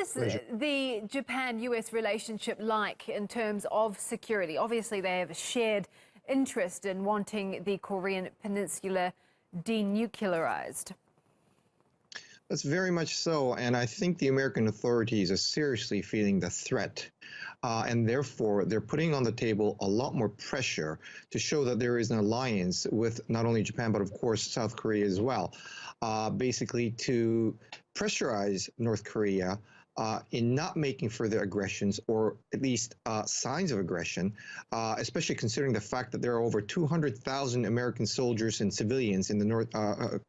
is the Japan-US relationship like in terms of security? Obviously, they have a shared interest in wanting the Korean Peninsula denuclearized. That's very much so, and I think the American authorities are seriously feeling the threat, and therefore they're putting on the table a lot more pressure to show that there is an alliance with not only Japan, but of course South Korea as well, basically to pressurize North Korea in not making further aggressions, or at least signs of aggression, especially considering the fact that there are over 200,000 American soldiers and civilians in the North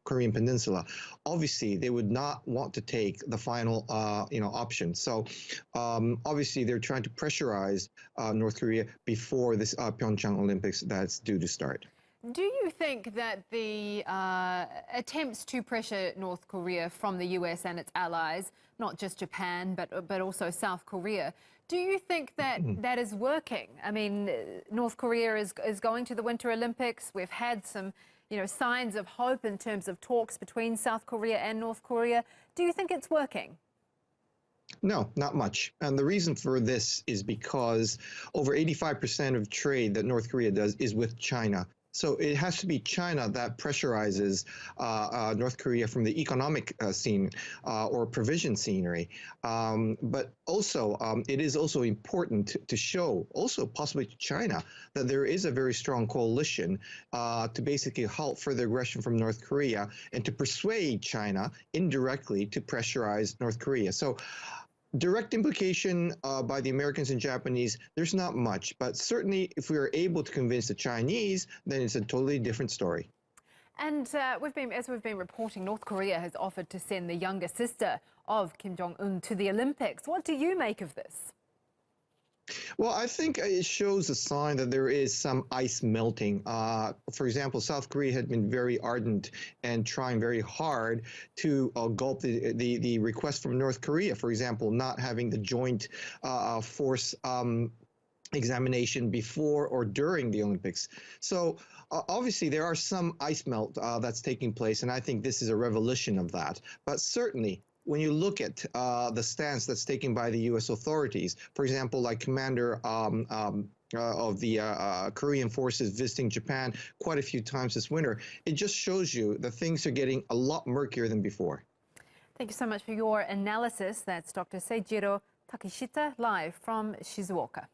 Korean Peninsula. Obviously, they would not want to take the final, option. So, obviously, they're trying to pressurize North Korea before this Pyeongchang Olympics that's due to start. Do you think that the attempts to pressure North Korea from the US and its allies, not just Japan, but also South Korea, do you think that that is working? I mean, North Korea is going to the Winter Olympics. We've had some, signs of hope in terms of talks between South Korea and North Korea. Do you think it's working? No, not much. And the reason for this is because over 85% of trade that North Korea does is with China. So it has to be China that pressurizes North Korea from the economic scene or provision scenery. But also, it is also important to show, also possibly to China, that there is a very strong coalition to basically halt further aggression from North Korea and to persuade China indirectly to pressurize North Korea. So direct implication by the Americans and Japanese, there's not much. But certainly, if we are able to convince the Chinese, then it's a totally different story. And as we've been reporting, North Korea has offered to send the younger sister of Kim Jong-un to the Olympics. What do you make of this? Well, I think it shows a sign that there is some ice melting. For example, South Korea had been very ardent and trying very hard to gulp the request from North Korea, for example, not having the joint force examination before or during the Olympics. So obviously there are some ice melt that's taking place, and I think this is a revolution of that. But certainly, when you look at the stance that's taken by the U.S. authorities, for example, like Commander of the Korean forces visiting Japan quite a few times this winter, it just shows you that things are getting a lot murkier than before. Thank you so much for your analysis. That's Dr. Seijiro Takeshita, live from Shizuoka.